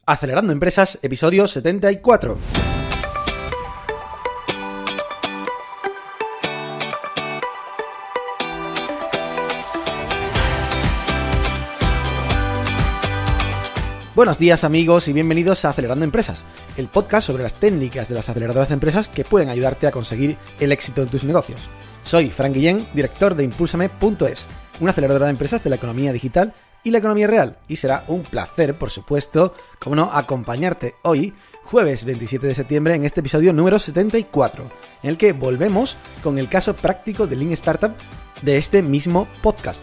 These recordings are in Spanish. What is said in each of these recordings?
Acelerando Empresas, episodio 74. Buenos días amigos y bienvenidos a Acelerando Empresas, el podcast sobre las técnicas de las aceleradoras de empresas que pueden ayudarte a conseguir el éxito en tus negocios. Soy Fran Guillén, director de Impulsame.es, una aceleradora de empresas de la economía digital y la economía real, y será un placer, por supuesto, como no, acompañarte hoy, jueves 27 de septiembre, en este episodio número 74, en el que volvemos con el caso práctico de Lean Startup de este mismo podcast,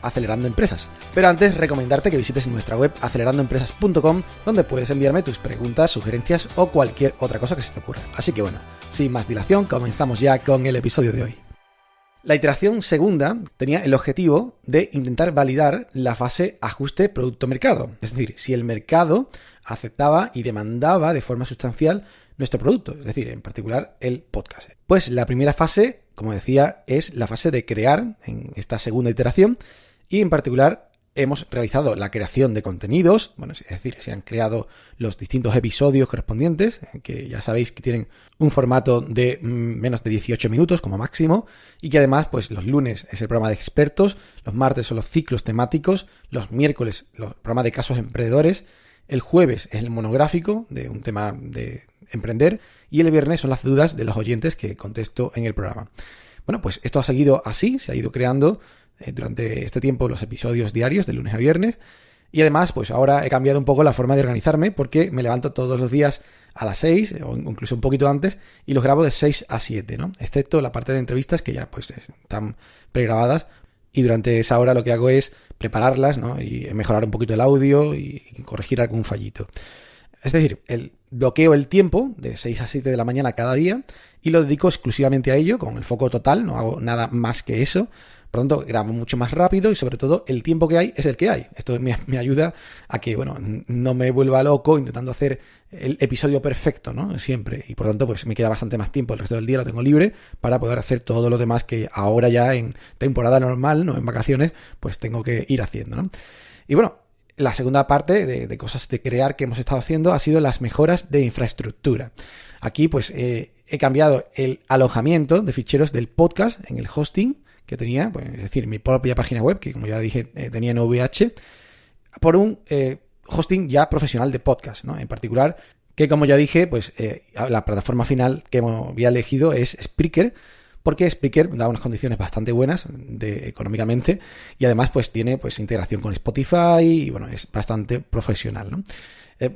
Acelerando Empresas. Pero antes, recomendarte que visites nuestra web acelerandoempresas.com, donde puedes enviarme tus preguntas, sugerencias o cualquier otra cosa que se te ocurra. Así que bueno, sin más dilación, comenzamos ya con el episodio de hoy. La iteración segunda tenía el objetivo de intentar validar la fase ajuste producto-mercado. Es decir, si el mercado aceptaba y demandaba de forma sustancial nuestro producto, es decir, en particular el podcast. Pues la primera fase, como decía, es la fase de crear en esta segunda iteración y en particular hemos realizado la creación de contenidos, bueno, es decir, se han creado los distintos episodios correspondientes, que ya sabéis que tienen un formato de menos de 18 minutos como máximo, y que además, pues los lunes es el programa de expertos, los martes son los ciclos temáticos, los miércoles los programas de casos emprendedores, el jueves es el monográfico de un tema de emprender, y el viernes son las dudas de los oyentes que contesto en el programa. Bueno, pues esto ha seguido así, se ha ido creando durante este tiempo los episodios diarios de lunes a viernes, y además pues ahora he cambiado un poco la forma de organizarme porque me levanto todos los días a las 6 o incluso un poquito antes y los grabo de 6 a 7, ¿no? Excepto la parte de entrevistas que ya pues están pregrabadas, y durante esa hora lo que hago es prepararlas, ¿no? Y mejorar un poquito el audio y corregir algún fallito. Es decir, bloqueo el tiempo de 6 a 7 de la mañana cada día y lo dedico exclusivamente a ello, con el foco total, no hago nada más que eso. Por lo tanto, grabo mucho más rápido y sobre todo el tiempo que hay es el que hay. Esto me ayuda a que, bueno, no me vuelva loco intentando hacer el episodio perfecto, ¿no? Siempre. Y por lo tanto, pues me queda bastante más tiempo. El resto del día lo tengo libre para poder hacer todo lo demás que ahora ya en temporada normal, ¿no? En vacaciones, pues tengo que ir haciendo, ¿no? Y bueno, la segunda parte de cosas de crear que hemos estado haciendo ha sido las mejoras de infraestructura. Aquí, pues, he cambiado el alojamiento de ficheros del podcast en el hosting que tenía, pues, es decir, mi propia página web, que como ya dije tenía en OVH, por un hosting ya profesional de podcast, ¿no? En particular, que como ya dije, pues la plataforma final que había elegido es Spreaker, porque Spreaker da unas condiciones bastante buenas económicamente y además pues tiene pues integración con Spotify y bueno, es bastante profesional, ¿no?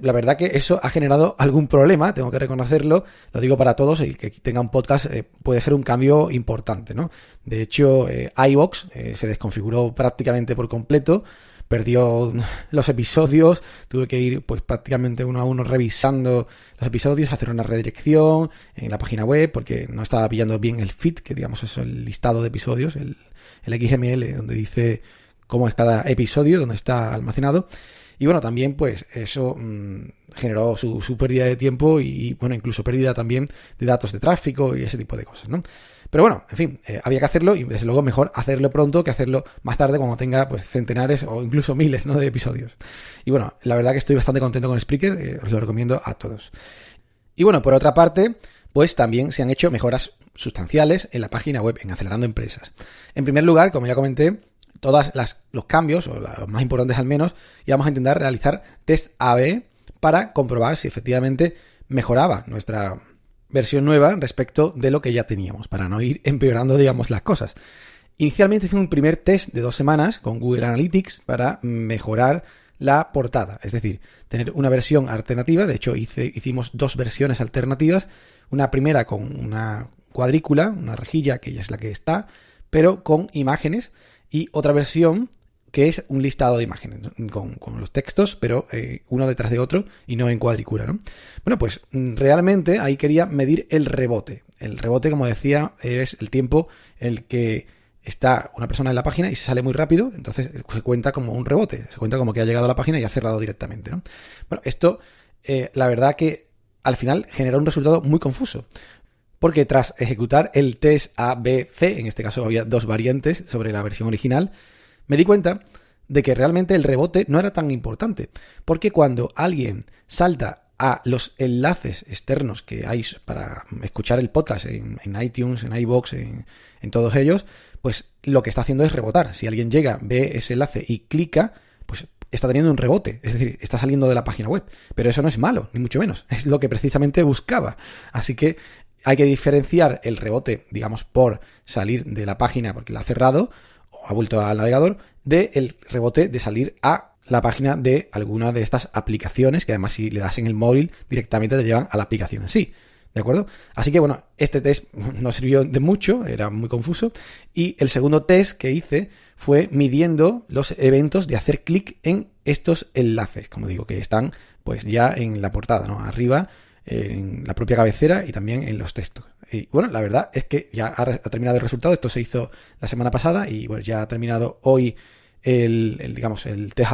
La verdad que eso ha generado algún problema, tengo que reconocerlo, lo digo para todos, el que tenga un podcast puede ser un cambio importante, ¿no? De hecho, iVoox se desconfiguró prácticamente por completo, perdió los episodios, tuve que ir pues prácticamente uno a uno revisando los episodios, hacer una redirección en la página web porque no estaba pillando bien el feed, que digamos es el listado de episodios, el XML donde dice cómo es cada episodio, donde está almacenado. Y bueno, también pues eso generó su pérdida de tiempo y bueno, incluso pérdida también de datos de tráfico y ese tipo de cosas, ¿no? Pero bueno, en fin, había que hacerlo y desde luego mejor hacerlo pronto que hacerlo más tarde cuando tenga pues centenares o incluso miles, ¿no? de episodios. Y bueno, la verdad que estoy bastante contento con Spreaker, os lo recomiendo a todos. Y bueno, por otra parte, pues también se han hecho mejoras sustanciales en la página web, en Acelerando Empresas. En primer lugar, como ya comenté, todos los cambios, o los más importantes al menos, y vamos a intentar realizar test A/B para comprobar si efectivamente mejoraba nuestra versión nueva respecto de lo que ya teníamos, para no ir empeorando, digamos, las cosas. Inicialmente hice un primer test de 2 semanas con Google Analytics para mejorar la portada, es decir, tener una versión alternativa. De hecho, hicimos 2 versiones alternativas, una primera con una cuadrícula, una rejilla que ya es la que está, pero con imágenes, y otra versión que es un listado de imágenes con los textos, pero uno detrás de otro y no en cuadrícula, ¿no? Bueno, pues realmente ahí quería medir el rebote. El rebote, como decía, es el tiempo en el que está una persona en la página y se sale muy rápido, entonces se cuenta como un rebote, se cuenta como que ha llegado a la página y ha cerrado directamente, ¿no? Bueno, esto la verdad que al final generó un resultado muy confuso, porque tras ejecutar el test A, B, C, en este caso había 2 variantes sobre la versión original, me di cuenta de que realmente el rebote no era tan importante, porque cuando alguien salta a los enlaces externos que hay para escuchar el podcast en iTunes, en iVoox, en todos ellos, pues lo que está haciendo es rebotar. Si alguien llega, ve ese enlace y clica, pues está teniendo un rebote, es decir, está saliendo de la página web. Pero eso no es malo, ni mucho menos, es lo que precisamente buscaba. Así que hay que diferenciar el rebote, digamos, por salir de la página porque la ha cerrado o ha vuelto al navegador, del rebote de salir a la página de alguna de estas aplicaciones, que además si le das en el móvil directamente te llevan a la aplicación en sí. ¿De acuerdo? Así que bueno, este test no sirvió de mucho, era muy confuso. Y el segundo test que hice fue midiendo los eventos de hacer clic en estos enlaces, como digo, que están pues ya en la portada, ¿no? Arriba, en la propia cabecera y también en los textos. Y bueno, la verdad es que ya ha terminado el resultado. Esto se hizo la semana pasada y bueno, ya ha terminado hoy el test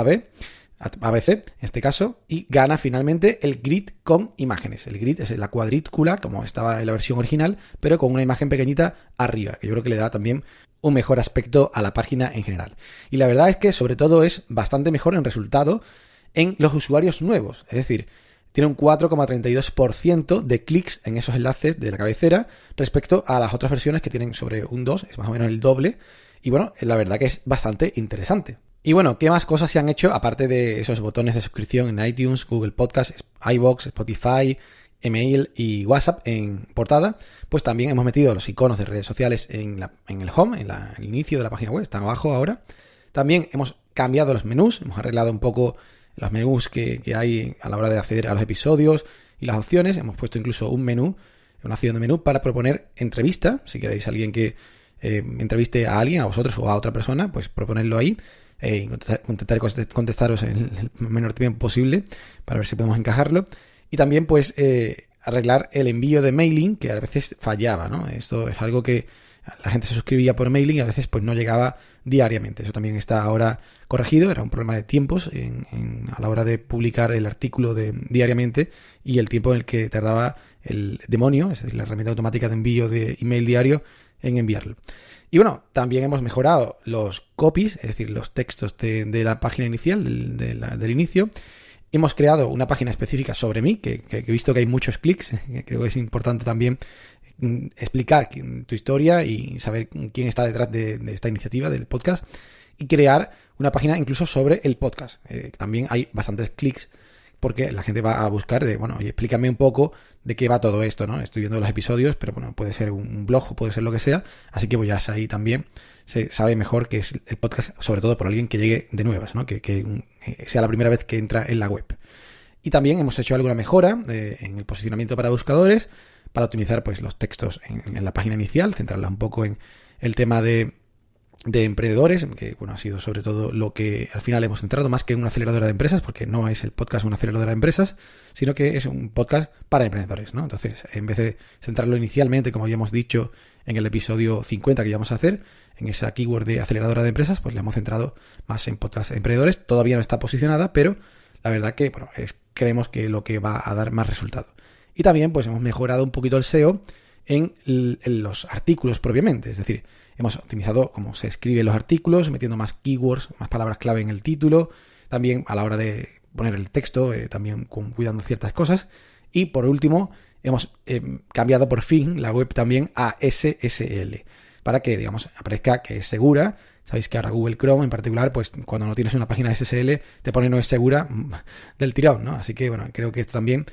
ABC, en este caso, y gana finalmente el grid con imágenes. El grid es la cuadrícula, como estaba en la versión original, pero con una imagen pequeñita arriba, que yo creo que le da también un mejor aspecto a la página en general. Y la verdad es que sobre todo es bastante mejor en resultado en los usuarios nuevos, es decir, tiene un 4,32% de clics en esos enlaces de la cabecera respecto a las otras versiones que tienen sobre un 2, es más o menos el doble. Y bueno, la verdad que es bastante interesante. Y bueno, ¿qué más cosas se han hecho aparte de esos botones de suscripción en iTunes, Google Podcasts, iVoox, Spotify, email y WhatsApp en portada? Pues también hemos metido los iconos de redes sociales en el home, en el inicio de la página web, están abajo ahora. También hemos cambiado los menús, hemos arreglado un poco los menús que hay a la hora de acceder a los episodios y las opciones. Hemos puesto incluso una opción de menú para proponer entrevista. Si queréis alguien que entreviste a alguien, a vosotros o a otra persona, pues proponerlo ahí. Intentaré contestaros en el menor tiempo posible para ver si podemos encajarlo. Y también pues arreglar el envío de mailing, que a veces fallaba, ¿no? Esto es algo que la gente se suscribía por mailing y a veces pues no llegaba diariamente. Eso también está ahora corregido. Era un problema de tiempos a la hora de publicar el artículo diariamente y el tiempo en el que tardaba el demonio, es decir, la herramienta automática de envío de email diario, en enviarlo. Y bueno, también hemos mejorado los copies, es decir, los textos de la página inicial, del inicio. Hemos creado una página específica sobre mí, que he visto que hay muchos clics. Creo que es importante también explicar tu historia y saber quién está detrás de esta iniciativa del podcast, y crear una página incluso sobre el podcast. También hay bastantes clics porque la gente va a buscar oye, explícame un poco de qué va todo esto, ¿no? Estoy viendo los episodios, pero bueno, puede ser un blog o puede ser lo que sea, así que pues ya ahí también se sabe mejor qué es el podcast, sobre todo por alguien que llegue de nuevas, ¿no? Que sea la primera vez que entra en la web. Y también hemos hecho alguna mejora en el posicionamiento para buscadores, para optimizar pues los textos en la página inicial, centrarla un poco en el tema de emprendedores, que bueno, ha sido sobre todo lo que al final hemos centrado, más que en una aceleradora de empresas, porque no es el podcast una aceleradora de empresas, sino que es un podcast para emprendedores, ¿no? Entonces, en vez de centrarlo inicialmente, como habíamos dicho en el episodio 50 que íbamos a hacer, en esa keyword de aceleradora de empresas, pues le hemos centrado más en podcast emprendedores. Todavía no está posicionada, pero la verdad que creemos que lo que va a dar más resultado. Y también pues hemos mejorado un poquito el SEO en los artículos propiamente, es decir, hemos optimizado cómo se escriben los artículos, metiendo más keywords, más palabras clave en el título, también a la hora de poner el texto, también cuidando ciertas cosas. Y por último, hemos cambiado por fin la web también a SSL, para que, digamos, aparezca que es segura. Sabéis que ahora Google Chrome en particular, pues cuando no tienes una página SSL, te pone no es segura del tirón, ¿no? Así que, bueno, creo que esto también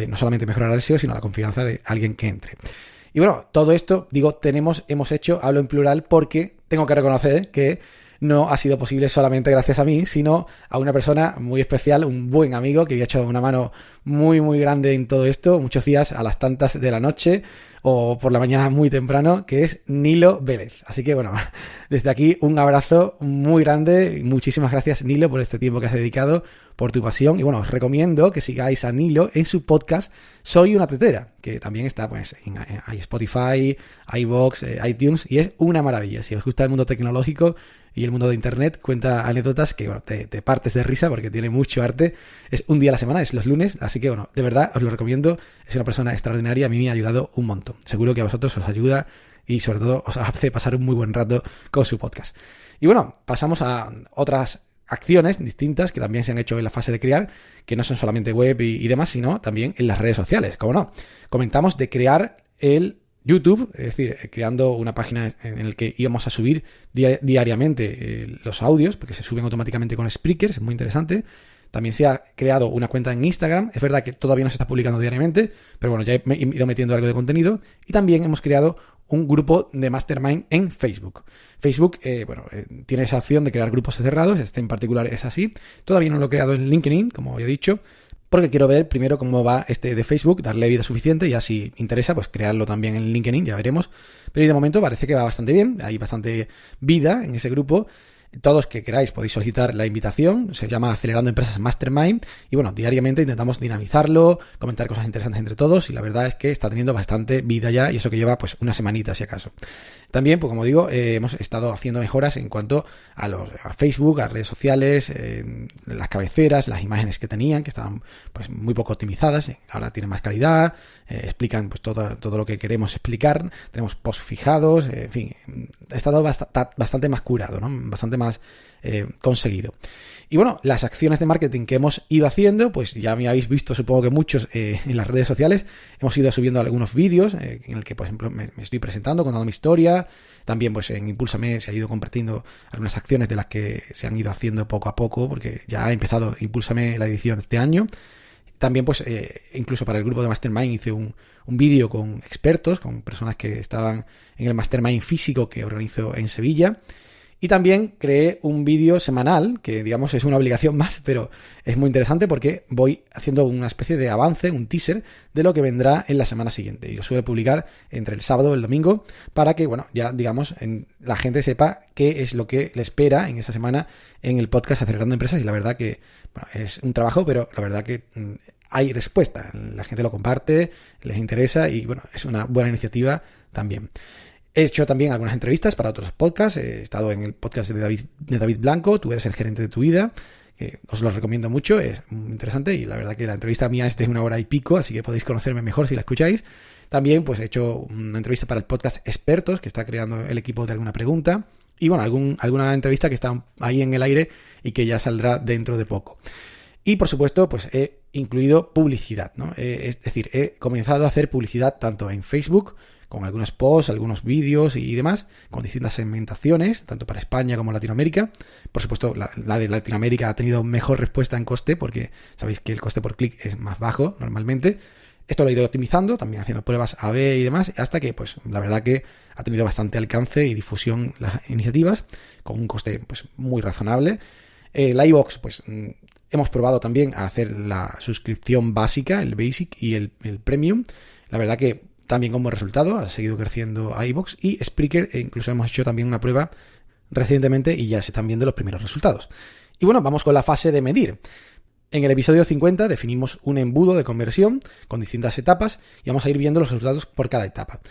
no solamente mejorará el SEO, sino la confianza de alguien que entre. Y bueno, todo esto, hemos hecho, hablo en plural porque tengo que reconocer que no ha sido posible solamente gracias a mí, sino a una persona muy especial, un buen amigo que me ha hecho una mano muy, muy grande en todo esto, muchos días a las tantas de la noche o por la mañana muy temprano, que es Nilo Vélez. Así que bueno, desde aquí un abrazo muy grande y muchísimas gracias, Nilo, por este tiempo que has dedicado, por tu pasión. Y bueno, os recomiendo que sigáis a Nilo en su podcast Soy una tetera, que también está pues en Spotify, iVoox, iTunes, y es una maravilla. Si os gusta el mundo tecnológico y el mundo de internet, cuenta anécdotas que bueno, te partes de risa porque tiene mucho arte. Es un día a la semana, es los lunes, así que bueno, de verdad os lo recomiendo. Es una persona extraordinaria, a mí me ha ayudado un montón. Seguro que a vosotros os ayuda y sobre todo os hace pasar un muy buen rato con su podcast. Y bueno, pasamos a otras acciones distintas que también se han hecho en la fase de crear, que no son solamente web y demás, sino también en las redes sociales, ¿cómo no? Comentamos de crear el YouTube, es decir, creando una página en la que íbamos a subir diariamente los audios, porque se suben automáticamente con Spreaker, es muy interesante. También se ha creado una cuenta en Instagram. Es verdad que todavía no se está publicando diariamente, pero bueno, ya he ido metiendo algo de contenido. Y también hemos creado un grupo de Mastermind en Facebook. Facebook, tiene esa opción de crear grupos cerrados. Este en particular es así. Todavía no lo he creado en LinkedIn, como ya he dicho, porque quiero ver primero cómo va este de Facebook, darle vida suficiente y ya si interesa, pues crearlo también en LinkedIn, ya veremos. Pero de momento parece que va bastante bien. Hay bastante vida en ese grupo. Todos que queráis podéis solicitar la invitación, se llama Acelerando Empresas Mastermind y bueno, diariamente intentamos dinamizarlo, comentar cosas interesantes entre todos y la verdad es que está teniendo bastante vida ya y eso que lleva pues una semanita si acaso. También, pues como digo, hemos estado haciendo mejoras en cuanto a Facebook, a redes sociales, las cabeceras, las imágenes que tenían, que estaban pues muy poco optimizadas, ahora tienen más calidad, explican pues todo lo que queremos explicar, tenemos posts fijados, en fin, ha estado bastante más curado, ¿no? Bastante más conseguido. Y bueno, las acciones de marketing que hemos ido haciendo, pues ya me habéis visto, supongo que muchos en las redes sociales. Hemos ido subiendo algunos vídeos en el que, por ejemplo, me estoy presentando, contando mi historia. También, pues en Impúlsame se ha ido compartiendo algunas acciones de las que se han ido haciendo poco a poco, porque ya ha empezado Impúlsame la edición de este año. También, pues, incluso para el grupo de Mastermind hice un vídeo con expertos, con personas que estaban en el Mastermind físico que organizo en Sevilla. Y también creé un vídeo semanal, que digamos es una obligación más, pero es muy interesante porque voy haciendo una especie de avance, un teaser de lo que vendrá en la semana siguiente. Yo suelo publicar entre el sábado y el domingo para que, bueno, ya digamos, la gente sepa qué es lo que le espera en esa semana en el podcast Acelerando Empresas. Y la verdad que bueno, es un trabajo, pero la verdad que hay respuesta. La gente lo comparte, les interesa y bueno, es una buena iniciativa también. He hecho también algunas entrevistas para otros podcasts. He estado en el podcast de David Blanco, Tú eres el gerente de tu vida, que os lo recomiendo mucho, es muy interesante y la verdad que la entrevista mía es de 1 hora y pico, así que podéis conocerme mejor si la escucháis. También pues he hecho una entrevista para el podcast Expertos, que está creando el equipo de Alguna Pregunta, y bueno, alguna entrevista que está ahí en el aire y que ya saldrá dentro de poco. Y por supuesto, pues he incluido publicidad, ¿no? Es decir, he comenzado a hacer publicidad tanto en Facebook, con algunos posts, algunos vídeos y demás, con distintas segmentaciones, tanto para España como Latinoamérica. Por supuesto, la de Latinoamérica ha tenido mejor respuesta en coste, porque sabéis que el coste por clic es más bajo normalmente. Esto lo he ido optimizando, también haciendo pruebas A/B y demás, hasta que, pues, la verdad que ha tenido bastante alcance y difusión las iniciativas, con un coste, pues, muy razonable. La iVoox, pues, hemos probado también a hacer la suscripción básica, el Basic y el Premium. La verdad que también como resultado ha seguido creciendo iVoox y Spreaker, incluso hemos hecho también una prueba recientemente y ya se están viendo los primeros resultados. Y bueno, vamos con la fase de medir. En el episodio 50 definimos un embudo de conversión con distintas etapas y vamos a ir viendo los resultados por cada etapa.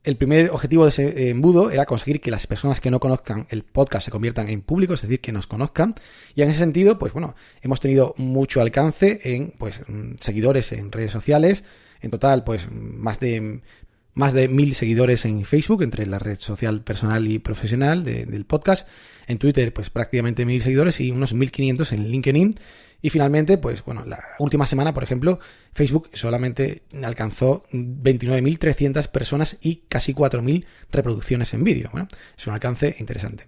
El primer objetivo de ese embudo era conseguir que las personas que no conozcan el podcast se conviertan en público, es decir, que nos conozcan. Y en ese sentido, pues bueno, hemos tenido mucho alcance en pues seguidores en redes sociales. En total, pues más de 1.000 seguidores en Facebook, entre la red social personal y profesional del podcast. En Twitter, pues prácticamente 1.000 seguidores y unos 1.500 en LinkedIn. Y finalmente, pues bueno, la última semana, por ejemplo, Facebook solamente alcanzó 29.300 personas y casi 4.000 reproducciones en vídeo. Bueno, es un alcance interesante.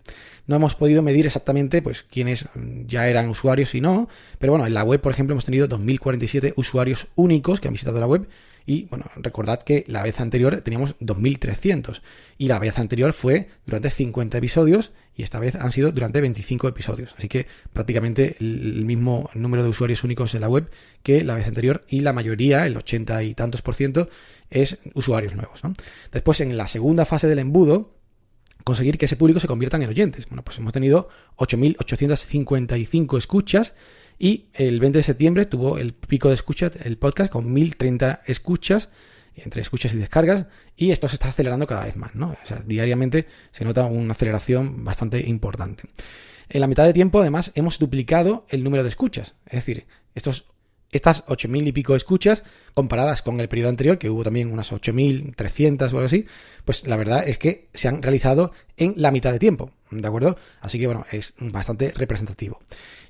No hemos podido medir exactamente pues quiénes ya eran usuarios y no, pero bueno, en la web, por ejemplo, hemos tenido 2.047 usuarios únicos que han visitado la web. Y bueno, recordad que la vez anterior teníamos 2.300 y la vez anterior fue durante 50 episodios y esta vez han sido durante 25 episodios. Así que prácticamente el mismo número de usuarios únicos en la web que la vez anterior y la mayoría, el 80 y tantos %, es usuarios nuevos, ¿no? Después, en la segunda fase del embudo, conseguir que ese público se conviertan en oyentes. Bueno, pues hemos tenido 8.855 escuchas. Y el 20 de septiembre tuvo el pico de escuchas el podcast con 1.030 escuchas, entre escuchas y descargas, y esto se está acelerando cada vez más, ¿no? O sea, diariamente se nota una aceleración bastante importante. En la mitad de tiempo, además, hemos duplicado el número de escuchas. Es decir, estos Estas 8.000 y pico escuchas, comparadas con el periodo anterior, que hubo también unas 8.300 o algo así, pues la verdad es que se han realizado en la mitad de tiempo, ¿de acuerdo? Así que bueno, es bastante representativo.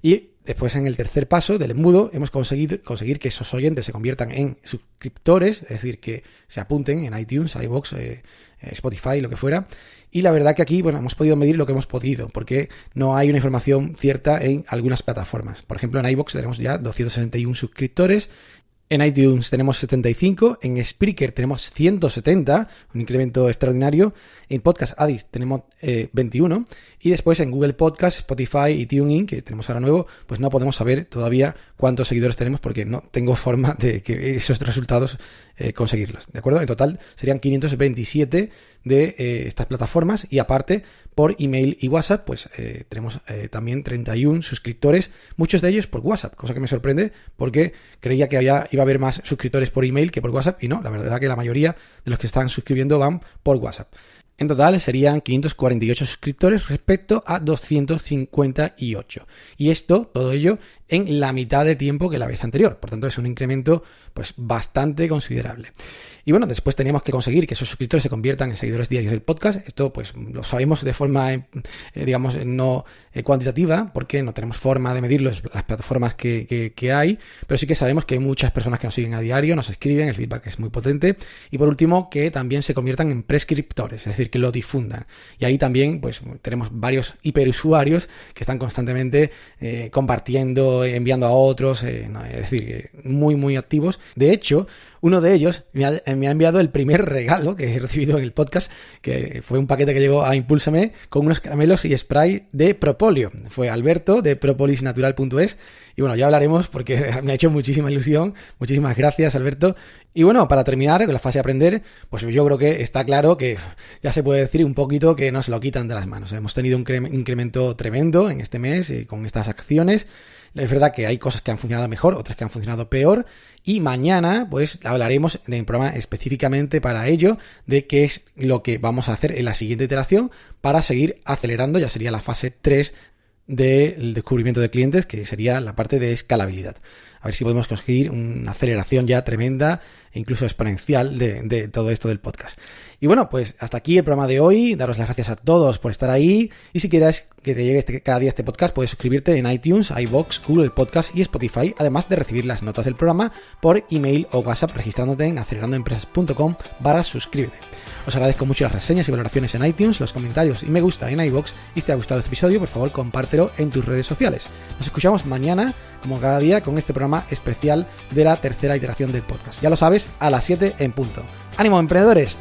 Y después, en el tercer paso del embudo, hemos conseguir que esos oyentes se conviertan en suscriptores, es decir, que se apunten en iTunes, iVoox, Spotify, lo que fuera. Y la verdad que aquí, bueno, hemos podido medir lo que hemos podido, porque no hay una información cierta en algunas plataformas. Por ejemplo, en iVoox tenemos ya 261 suscriptores, en iTunes tenemos 75, en Spreaker tenemos 170, un incremento extraordinario, en Podcast Addict tenemos 21, y después en Google Podcast, Spotify y TuneIn, que tenemos ahora nuevo, pues no podemos saber todavía cuántos seguidores tenemos porque no tengo forma de que esos resultados conseguirlos, ¿de acuerdo? En total serían 527 de estas plataformas, y aparte por email y WhatsApp pues tenemos también 31 suscriptores, muchos de ellos por WhatsApp, cosa que me sorprende porque creía que iba a haber más suscriptores por email que por WhatsApp, y no, la verdad que la mayoría de los que están suscribiendo van por WhatsApp. En total serían 548 suscriptores respecto a 258. Y esto, todo ello, en la mitad de tiempo que la vez anterior. Por tanto, es un incremento pues bastante considerable. Y bueno, después teníamos que conseguir que esos suscriptores se conviertan en seguidores diarios del podcast. Esto pues lo sabemos de forma, digamos, no cuantitativa, porque no tenemos forma de medirlo en las plataformas que hay, pero sí que sabemos que hay muchas personas que nos siguen a diario, nos escriben, el feedback es muy potente. Y por último, que también se conviertan en prescriptores, es decir, que lo difundan. Y ahí también pues tenemos varios hiperusuarios que están constantemente compartiendo, enviando a otros, es decir, muy activos. De hecho, uno de ellos me ha enviado el primer regalo que he recibido en el podcast, que fue un paquete que llegó a Impúlsame con unos caramelos y spray de propóleo. Fue Alberto de propolisnatural.es, y bueno, ya hablaremos porque me ha hecho muchísima ilusión. Muchísimas gracias, Alberto. Y bueno, para terminar con la fase de aprender, pues yo creo que está claro que ya se puede decir un poquito que nos lo quitan de las manos. Hemos tenido un incremento tremendo en este mes con estas acciones. Es verdad que hay cosas que han funcionado mejor, otras que han funcionado peor, y mañana pues hablaremos de un programa específicamente para ello, de qué es lo que vamos a hacer en la siguiente iteración para seguir acelerando. Ya sería la fase 3 del descubrimiento de clientes, que sería la parte de escalabilidad. A ver si podemos conseguir una aceleración ya tremenda e incluso exponencial de todo esto del podcast. Y bueno, pues hasta aquí el programa de hoy. Daros las gracias a todos por estar ahí. Y si quieres que te llegue cada día este podcast, puedes suscribirte en iTunes, iVoox, Google Podcast y Spotify, además de recibir las notas del programa por email o WhatsApp registrándote en acelerandoempresas.com/suscríbete. Os agradezco mucho las reseñas y valoraciones en iTunes, los comentarios y me gusta en iVoox. Y si te ha gustado este episodio, por favor, compártelo en tus redes sociales. Nos escuchamos mañana, como cada día, con este programa especial de la tercera iteración del podcast. Ya lo sabes, a las 7 en punto. ¡Ánimo, emprendedores!